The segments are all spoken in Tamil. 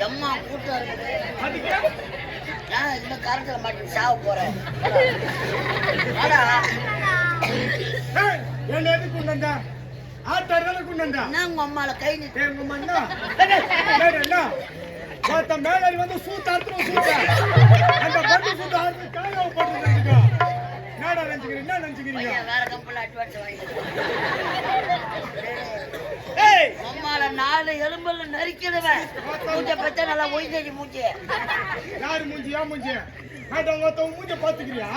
எம்மா கூட்டம் இருக்குது. இன்னும் கரண்ட்ல மாட்டி சாவ போறேன். உங்க அம்மால கை மேல வந்து சூத்தாத்து வேற கம்பெனில அட்வான்ஸ் அம்மால 4 எலும்புல நறுக்கிடுவேன். மூஞ்ச பச்சை நல்லா ஒய்ஞ்சு மூஞ்சி. யாரு மூஞ்சி? யா மூஞ்சி மூஞ்ச பாத்துக்கிறியா?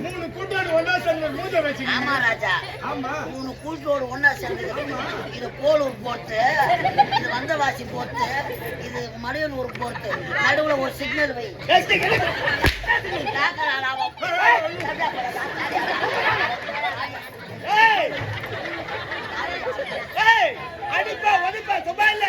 3 கூட்டோடு ஒன்னா சேர்ந்து மூஞ்ச வச்சுக்க. ஆமா ராஜா, ஆமா 3 கூட்டோடு ஒன்னா சேர்ந்து இது போலூர் போட்டு, இது வந்தவாசி போட்டு, இது மலையனூர் போட்டு, நடுவுல ஒரு சிக்னல் வை. அடிப்பா ஒதிப்பா சும்மா இல்ல.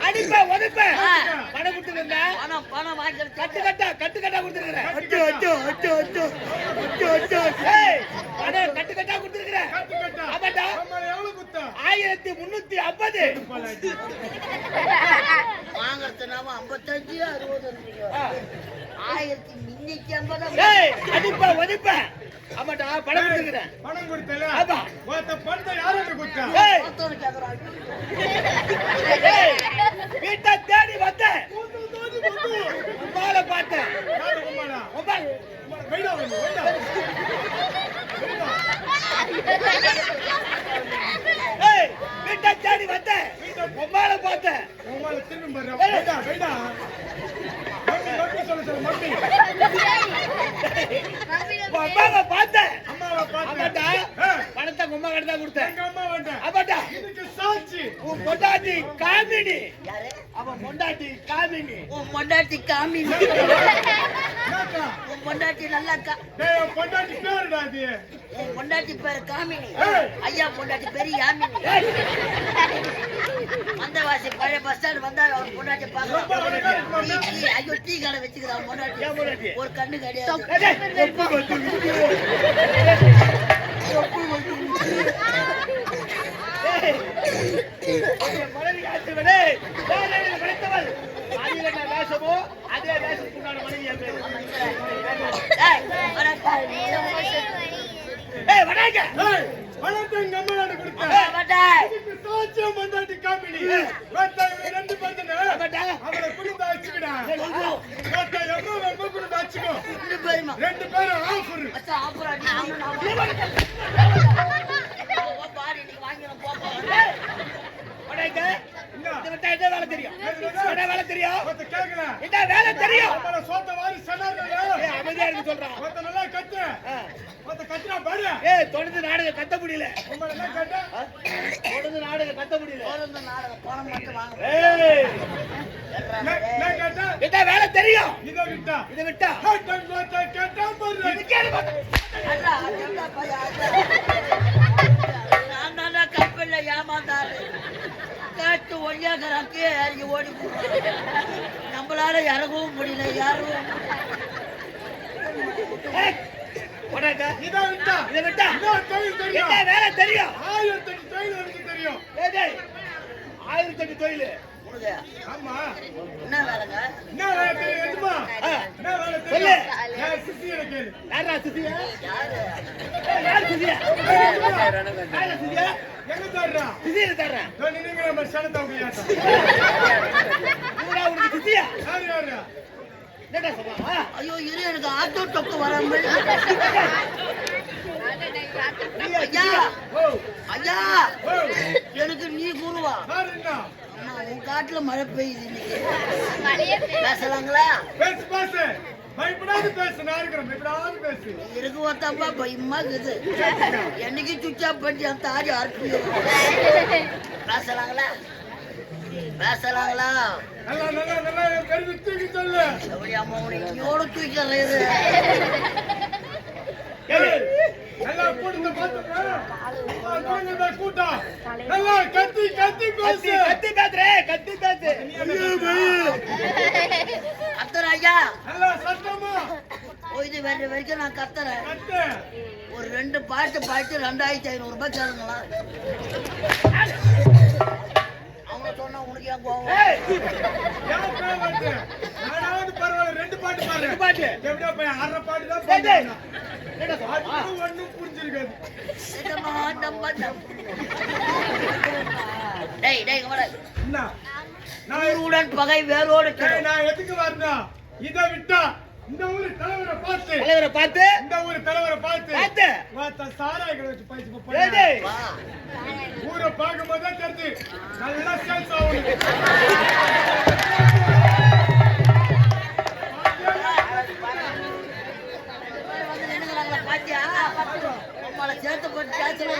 அடிப்பா ஒதிப்ப பணம் கொடுத்துருந்தா பணம் வாங்கி கட்டு கட்டா கொடுத்துருக்கிறேன். பணம் கட்டு கட்டா கொடுத்துருக்கிறேன். 1350 வாங்கறதுனாம 55 60 1350. அடிப்பா ஒதிப்ப ஆமாடா பணம் கொடுத்துருக்கிறேன். பணம் கொடுத்தல பணத்தை யாருக்கு கொடுத்தா? வீட்டை தேடி வந்தேன். உமால பார்த்தேன். வீட்டை தேடி வந்தேன். உமால பார்த்தேன். திரும்ப அம்மாவை பார்த்தேன். அம்மாவை பார்த்தேன். பணத்தை உமா கிட்ட தான் கொடுத்தேன். அம்மா வேண்டாம். அப்பாடா இதுக்கு சாட்சி உன் பொண்டாட்டி காமினி. யாரு? அவன் பொண்டாட்டி காமினி. உன் பொண்டாட்டி காமினி. உன் பொண்டாட்டி நல்லாக்கா. டேய் பொண்டாட்டி பேருடா இது. உன் பொண்டாட்டி பேரு காமினி. ஐயா பொண்டாட்டி பேரு யாமினி. வந்தவாசி பழைய பஸ் ஸ்டாண்ட் வந்தா அவன் பொண்டாட்டி பாக்கலாம். ஐயோ டீ கடை வச்சுக்கிறான் பொண்டாட்டி. ஒரு கண்ணு கிடையாது. அதே வேஷத்துக்குண்டான மனைவி என் பேரு. பணத்தை எங்க அம்மா நாடு கொடுத்தேன். சாட்சியம் பொண்டாட்டி காமினி. ரெண்டு பந்தன அவளை குடும்ப வச்சுக்கிடா. எம்மா குடும்ப வச்சுக்கோ. 2 பேரும் ஆஃபர். வேலை தெரியும். வேலை தெரியும். கேட்கல வேலை தெரியும். சோத்த வாரி சொன்னாங்க. அமைதியா இருக்கு சொல்றான். நல்லா கத்து கத்துனா பாரு. தொடர்ந்து நாடகம் கத்த முடியல. என்ன கேட்ட? தொடர்ந்து நாடகம் கத்த முடியல. பணம் மட்டும் வாங்க. கேட்டா வேலை தெரியும். இதை விட்டா கேட்டா நான் தானே கப்பல்ல ஏமாந்தாரு. கேட்டு ஒழியாக்கிறாக்கே இறங்கி ஓடி போடுறோம். நம்மளால இறங்கவும் முடியல. யாரும் வேலை தெரியும். 1008 தொழில் எனக்கு தெரியும். 1008 தொழில். ஆமா என்ன வேலைங்க? என்ன வேலை தெரியும்? என்ன வேலை தெரியும்? சிசிய கேளு. யாரா சிசியா? யாரு? யார் சிசியா? சிசியா எங்க தர்றா? சிசியா தர்றேன். நீங்க நம்ம சனதா உங்கயாட்ட. ஊரா உனக்கு சிசியா? யாரு? என்னடா சொல்றா? ஐயோ இரு, எனக்கு ஆட்டோ டொக்கு வராம. ஐயா ஐயா எனக்கு நீ குருவா? உன் காட்டுல மழை பெய்யுது இன்னைக்கு. பேசலாங்களா? பேசு பேசு. பயப்படாது பேசு. நான் இருக்கிறேன். பயப்படாது பேசு. இருக்கு ஒருத்தப்பா பயமா இருக்குது. என்னைக்கு சுவிட்ச் ஆஃப் பண்ணி அந்த தாரி அறுப்பு. பேசலாங்களா? பேசலாங்களா? நல்லா நல்லா நல்லா கருவி தூக்கி சொல்லு. அம்மா உனக்கு எவ்வளோ தூக்கிறது? நல்லா போடுங்க பாத்துக்க. குடும்பத்தை கூட்டம் எல்லாம் கத்தி கத்தி பேசு. கத்தி பேசுறே, கத்தி பேசு. கத்துறேன் ஐயா. நல்லா சத்தமா இது வேற வரைக்கும் நான் கத்துறேன். கத்து. ஒரு 2 பாட்டு பாட்டு 2500 ரூபாய் கேளுங்களா? அவங்க சொன்னா உனக்கு ஏன் கோவம்? ஏய், ஏன் கோவம் வருது? நானாவது பரவாயில்ல 2 பாட்டு பாடுறேன். 2 பாட்டு. எப்படியா போய் 1/2 பாட்டு தான் டேய், டேய். பாடுறேன். என்ன சொல்றா? அது ஒண்ணும் புரிஞ்சிருக்காது. நிஜமா நம்பட்டம். டேய் டேய் இங்க வாடா. என்ன? நான் உடன் பகை வேரோடு டேய், கிடக்கும். நான் எதுக்கு வரணும்? இதை விட்டா இந்த ஊரு தலைவரை பார்த்து தலைவரை பார்த்து இந்த ஊரு தலைவரை பார்த்து பார்த்து. வாத்த சாராய்களை வச்சு பைச்சு டேய், போய் டேய். வா. ஊரை பார்க்கும்போது தான் தெரிஞ்சு நல்லா சேல்ஸ் ஆகணும். வந்து நின்னுங்கறாங்களா பாத்தியா? நம்மள சேர்த்து போட்டு பேசல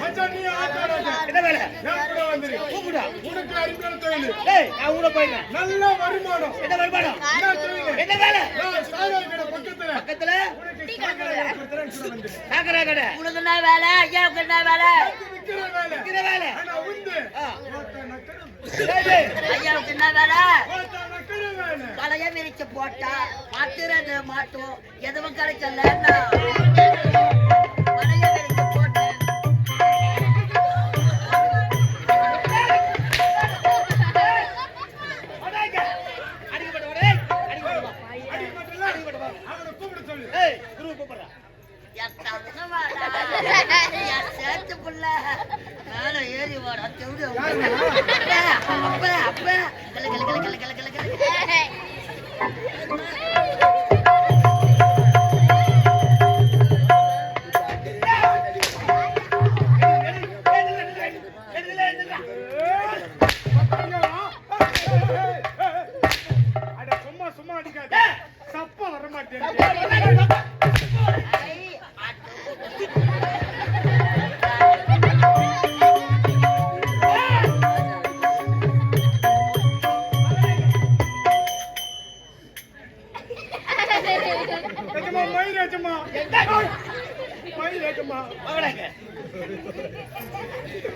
மச்சான், நீ ஆட்டாடாத. என்ன வேலை? நான் கூட வந்துரு. கூப்பிடா. உனக்கு அருமையான தொழில். டேய், நான் ஊட போயிடுறேன். நல்ல வருமானம். என்ன வருமானம்? என்ன தொழில்? என்ன வேலை? நான் சாராய் கடை பக்கத்துல பக்கத்துல உனக்கு சாராய் கடை கொடுத்துறேன்னு சொல்ல வந்துரு. சாக்கடை கடை. உனக்கு என்ன வேலை? ஐயாவுக்கு என்ன வேலை? விக்கிற வேலை. விக்கிற வேலை. ஆனா உண்டு. ஆ. வாத்த நக்கணும். டேய், டேய். ஐயாவுக்கு என்ன வேலை? வாத்த நக்கற வேலை. களைய விரிச்சு போட்டா மாட்டுறது மாட்டும் எதுவும் கிடைக்கல களைய விரிச்சு போட்டு வடாங்க. அடிக்கப்பட்ட வடை. அடிக்கப்பட்ட வா. அடிபட்டல? அவனை கூப்பிட சொல்லு. ஏய், குரு கூப்பிடுறா. என் தங்கமாடா, என் சேத்து புள்ள மேல ஏறி வாடா தெவுடு அப்ப அப்ப கல கல கல கல கல கல கல அட சும்மா சும்மா அடிக்காத. சப்பா வர மாட்டேன். எஜமா மயில் எஜமா மயில் எஜமா வடாங்க.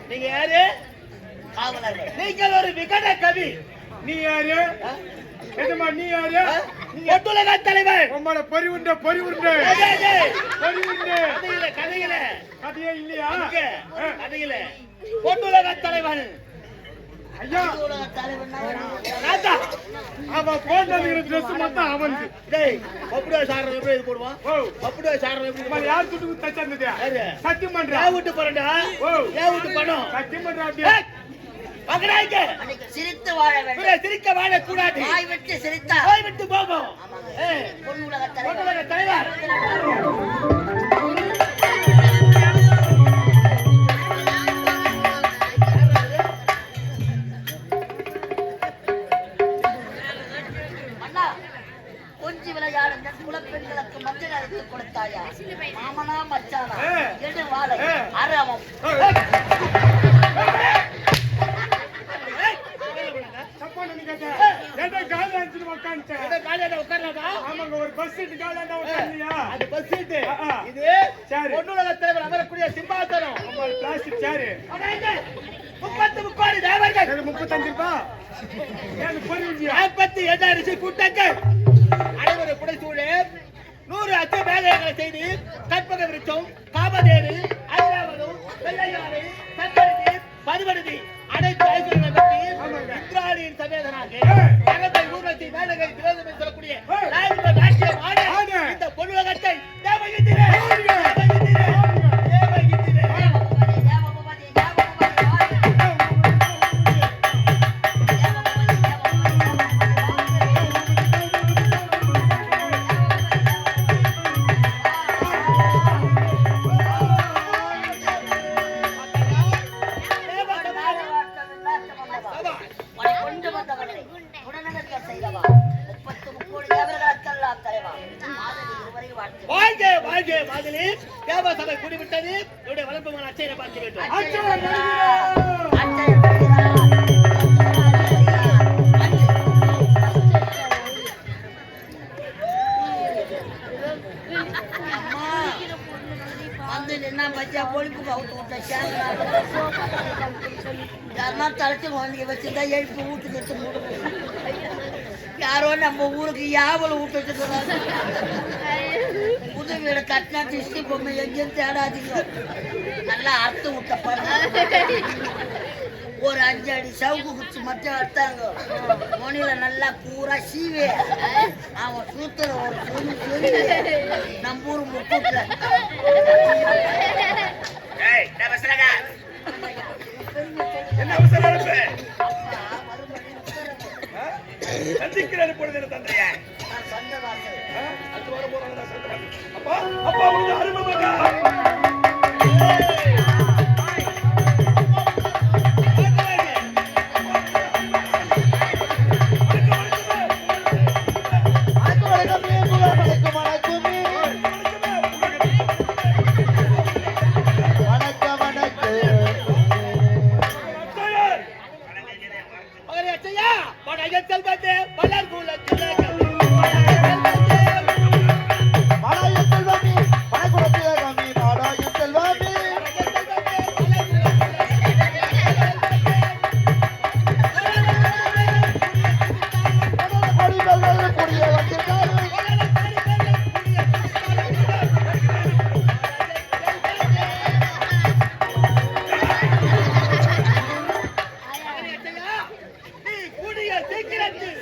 நீங்க யாரு? காவலர் நீங்கள் ஒரு விகட கவி. நீ யாரு? எஜமா நீ யாரு? ஒட்டுலக தலைவர். உம்மோட பொறிவுண்ட பொறிவுண்ட டேய், டேய். பொறிவுண்ட கதையில கதையில கதையே இல்லையா? அங்க கதையில ஒட்டுலக தலைவன். ஐயா உலக தலைவன்னா ராஜா. அவன் போட்டது ட்ரெஸ் மட்டும் அவனுக்கு. டேய், அப்படியே சாரது எப்படி இது போடுவான்? ஓ அப்படியே சாரது எப்படி உம்மா யார் துட்டு தச்சந்தது? யாரு? சத்தியம் பண்றா. ஏன் விட்டு போறேன்டா? ஓ ஏன் விட்டு பணம்? சத்தியம் பண்றா அப்படியே. வகடாய்க்கு. அன்னைக்கு சிரித்து வாழ வேண்டும் ஒரே சிரிக்க வாழக்கூடாது. வாய் விட்டு சிரித்தா போய் விட்டு போவோம். ஏய், பொன் உலக தலைவர் ஒட்டுலக தலைவர். அண்ணா கொஞ்சி விளையாடுங்க குலப்பெண்களுக்கு மஞ்சள் அரைத்து கொடுத்தாயா மாமனா மச்சானா எடு வாழை அரவம் தப்பா நினைக்காத. ஏன்டா காலையில அடிச்சுட்டு உட்காந்துட்ட? இந்த காலையில உட்கார்றாதா? ஆமாங்க ஒரு பஸ் சீட்டு காலையில உட்காந்துயா? அது பஸ் சீட்டு. இது சரி. ஒட்டுலக தலைவர் அமரக்கூடிய சிம்மாசனம். நம்ம பிளாஸ்டிக் சேரு. வகடாய்க்கு. 30 தேவர்கள். எனக்கு 35 ரூபாய். ஏன் பொறிவுண்டியா? 48 அரிசி கூட்டங்கள். அனைவரும் புடைசூழ 100 அச்ச வேலைகளை செய்து கற்பக விருட்சம் காமதேனு ஐராவதம் வெள்ளையாறு சக்கரதி பருவருதி அனைத்து ஐஸ்வர்யங்களை பற்றி இந்திராணியின் சமேதனாக நகத்தை ஊர்வசி வேலைகளை விரோதம் என்று சொல்லக்கூடிய நாயக நாட்டியம் ஆட இந்த பொன்னுலகத்தை தேவகித்திரே தேவகித்திரே தேவகித்திரே கொண்டு வந்தவனை உடனடியாக செய்தவா 30 தேவர்களுக்கெல்லாம் தலைவா மாதிரி இதுவரை வாழ்த்து வாழ்க வாழ்க மாதிரி தேவசபை குடிவிட்டது என்னுடைய வளர்ப்பு மகன் அச்சையை பார்த்து வேண்டும். அச்சா வருகிறா. அச்சயம் வருகிறார். அம்மா வந்து என்ன பச்சா பொழிப்புக்கு அவுத்து விட்ட சேங்கா யாருன்னா தலைச்சு குழந்தைங்க வச்சுருந்தா எழுப்பி வீட்டுக்கு எடுத்து மூடுவோம். யாரோ நம்ம ஊருக்கு யாவல் விட்டு வச்சுக்கிறாங்க. புது வீடு கட்டினா திருஷ்டி பொம்மை எங்கேயும் தேடாதீங்க. நல்லா அறுத்து விட்ட பண்ண ஒரு 5 அடி சவுக்கு குச்சி மட்டும் எடுத்தாங்க. மொனியில நல்லா பூரா சீவே அவன் சூத்துற ஒரு சொல்லி நம்ம ஊர் முக்கூட்டுல என்ன அவசரம் இருக்கு? சந்திக்கிறேன் பொழுது தந்தையா அப்பா அப்பா உங்க அருமை மகன்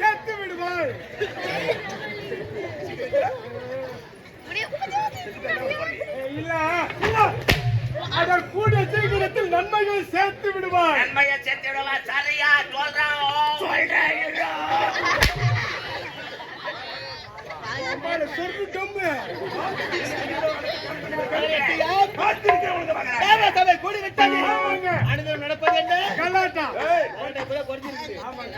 செத்து விடுவாள். இல்ல அவர் கூடிய சீக்கிரத்தில் நன்மைகள் சேர்த்து விடுவார். நன்மையை சேர்த்து விடலாம். சரியா சொல்றேன். சொல்லிட்டோம். நடப்பது என்ன கலாட்டா குறைஞ்சிருக்கு. ஆமாங்க.